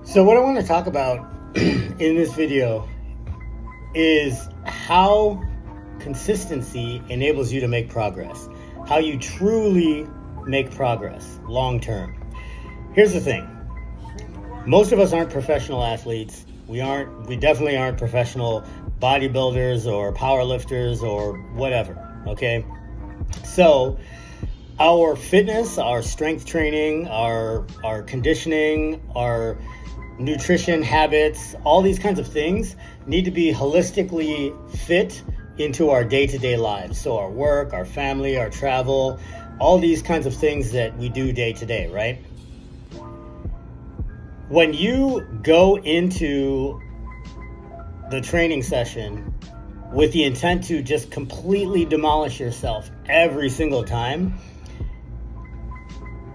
So what I want to talk about in this video is how consistency enables you to make progress, how you truly make progress long term. Here's the thing. Most of us aren't professional athletes. We definitely aren't professional bodybuilders or powerlifters or whatever, okay? So our fitness, our strength training, our conditioning, our nutrition habits, all these kinds of things need to be holistically fit into our day-to-day lives. So our work, our family, our travel, all these kinds of things that we do day to day, right? When you go into the training session with the intent to just completely demolish yourself every single time,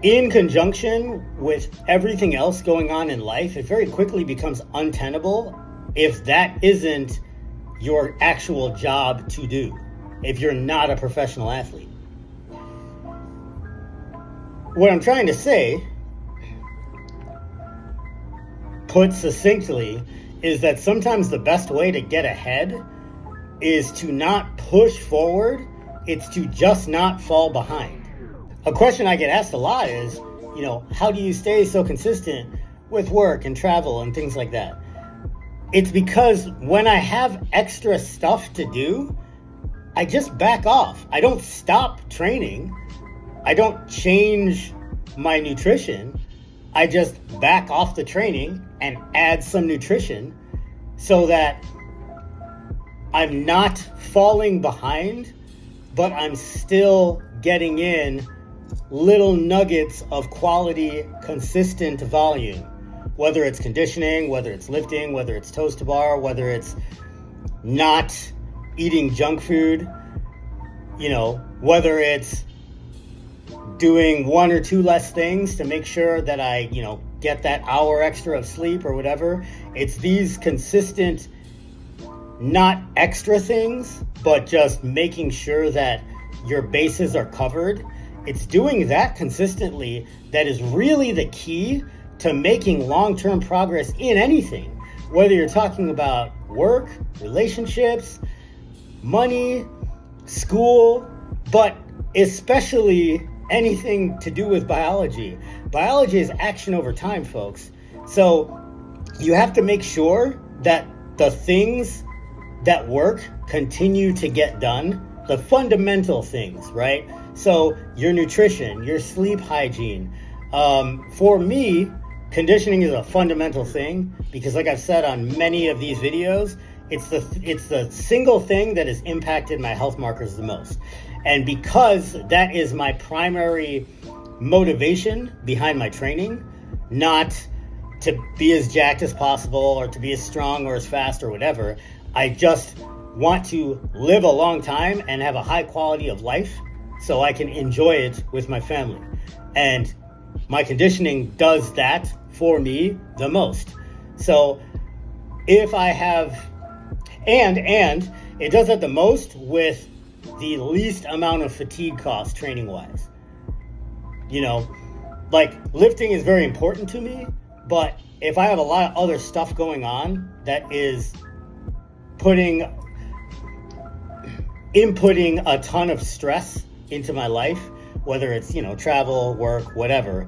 in conjunction with everything else going on in life, it very quickly becomes untenable if that isn't your actual job to do, if you're not a professional athlete. What I'm trying to say, put succinctly, is that sometimes the best way to get ahead is to not push forward, it's to just not fall behind. A question I get asked a lot is, how do you stay so consistent with work and travel and things like that? It's because when I have extra stuff to do, I just back off. I don't stop training. I don't change my nutrition. I just back off the training and add some nutrition so that I'm not falling behind, but I'm still getting in little nuggets of quality, consistent volume, whether it's conditioning, whether it's lifting, whether it's toes to bar, whether it's not eating junk food, whether it's doing one or two less things to make sure that I, get that hour extra of sleep or whatever. It's these consistent, not extra things, but just making sure that your bases are covered. It's doing that consistently that is really the key to making long-term progress in anything, whether you're talking about work, relationships, money, school, but especially anything to do with biology. Biology is action over time, folks. So you have to make sure that the things that work continue to get done, the fundamental things, right? So your nutrition, your sleep hygiene. For me, conditioning is a fundamental thing because, like I've said on many of these videos, it's the single thing that has impacted my health markers the most. And because that is my primary motivation behind my training, not to be as jacked as possible or to be as strong or as fast or whatever, I just want to live a long time and have a high quality of life so I can enjoy it with my family. And my conditioning does that for me the most. So if I have, and it does that the most with the least amount of fatigue cost training wise. Like lifting is very important to me, but if I have a lot of other stuff going on that is inputting a ton of stress into my life, whether it's, travel, work, whatever,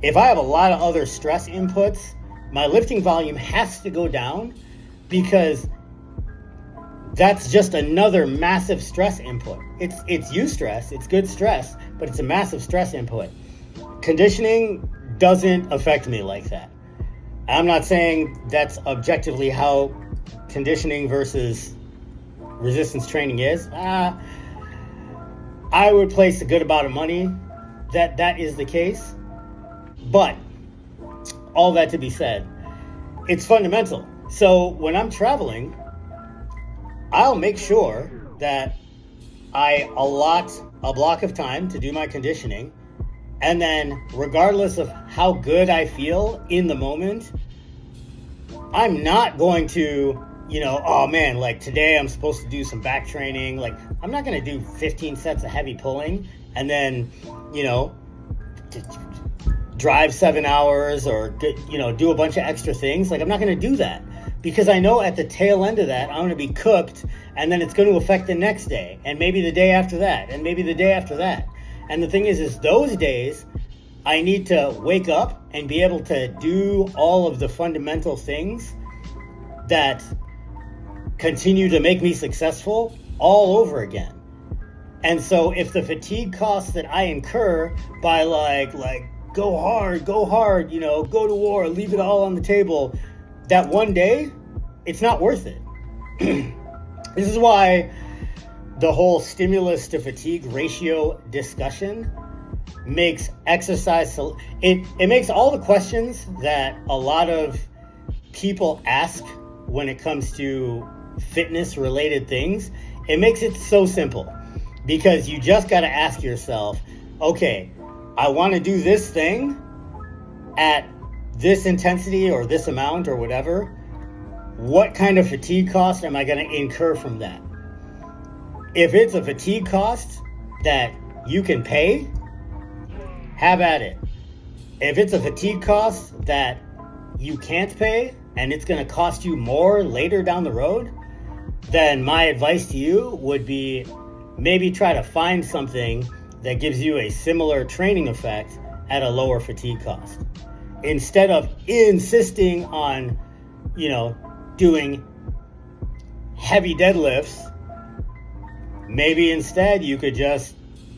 if I have a lot of other stress inputs, my lifting volume has to go down because that's just another massive stress input. It's eustress, it's good stress, but it's a massive stress input. Conditioning doesn't affect me like that. I'm not saying that's objectively how conditioning versus resistance training is. I would place a good amount of money that is the case. But all that to be said, it's fundamental. So when I'm traveling, I'll make sure that I allot a block of time to do my conditioning. And then regardless of how good I feel in the moment, I'm not going to, oh man, like today I'm supposed to do some back training. Like I'm not going to do 15 sets of heavy pulling and then, drive 7 hours or, do a bunch of extra things. Like, I'm not going to do that because I know at the tail end of that, I'm going to be cooked, and then it's going to affect the next day and maybe the day after that and maybe the day after that. And the thing is those days I need to wake up and be able to do all of the fundamental things that continue to make me successful all over again. And so if the fatigue costs that I incur by like go hard, go to war, leave it all on the table, that one day, it's not worth it. This is why the whole stimulus to fatigue ratio discussion makes exercise, it makes all the questions that a lot of people ask when it comes to fitness related things, it makes it so simple, because you just got to ask yourself, okay, I want to do this thing at this intensity or this amount or whatever. What kind of fatigue cost am I going to incur from that? If it's a fatigue cost that you can pay, have at it. If it's a fatigue cost that you can't pay and it's going to cost you more later down the road, then my advice to you would be maybe try to find something that gives you a similar training effect at a lower fatigue cost. Instead of insisting on, doing heavy deadlifts, maybe instead you could just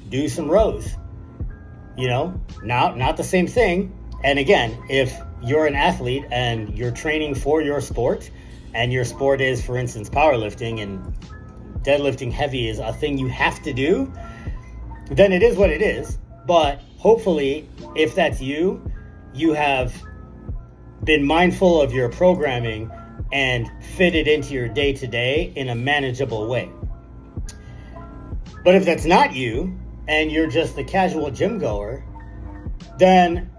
do some rows. Not the same thing. And again, if you're an athlete and you're training for your sport, and your sport is, for instance, powerlifting, and deadlifting heavy is a thing you have to do, then it is what it is. But hopefully, if that's you, you have been mindful of your programming and fit it into your day-to-day in a manageable way. But if that's not you, and you're just the casual gym goer, then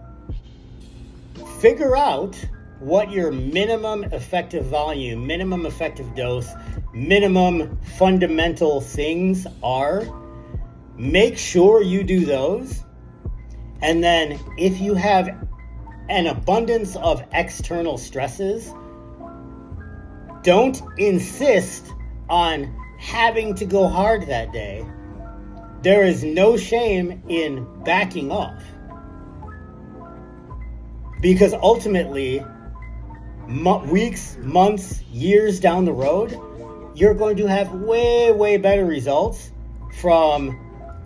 figure out what your minimum effective volume, minimum effective dose, minimum fundamental things are. Make sure you do those. And then if you have an abundance of external stresses, don't insist on having to go hard that day. There is no shame in backing off. Because ultimately, weeks, months, years down the road, you're going to have way, way better results from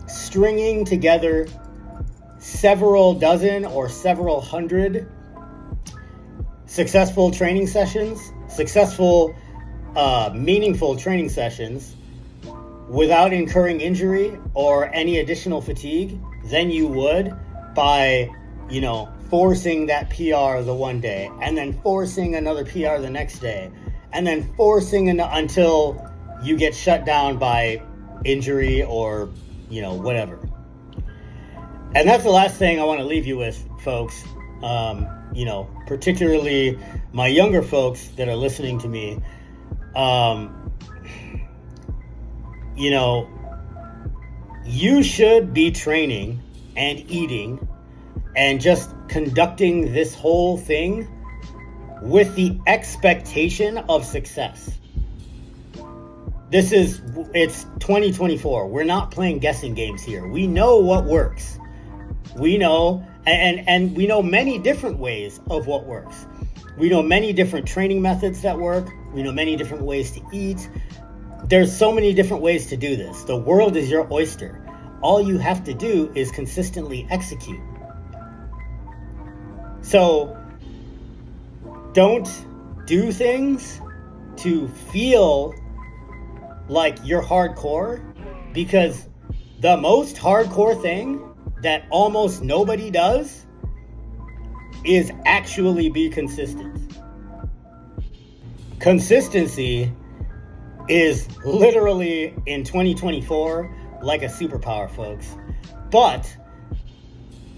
stringing together several dozen or several hundred successful training sessions, meaningful training sessions without incurring injury or any additional fatigue than you would by, forcing that PR the one day and then forcing another PR the next day and then forcing until you get shut down by injury or, whatever. And that's the last thing I want to leave you with, folks. Particularly my younger folks that are listening to me. You should be training and eating and just conducting this whole thing with the expectation of success. It's 2024. We're not playing guessing games here. We know what works. We know, and we know many different ways of what works. We know many different training methods that work. We know many different ways to eat. There's so many different ways to do this. The world is your oyster. All you have to do is consistently execute. So don't do things to feel like you're hardcore, because the most hardcore thing that almost nobody does is actually be consistent. Consistency is literally in 2024 like a superpower, folks. But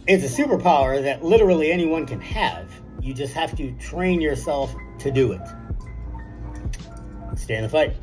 it's a superpower that literally anyone can have. You just have to train yourself to do it. Stay in the fight.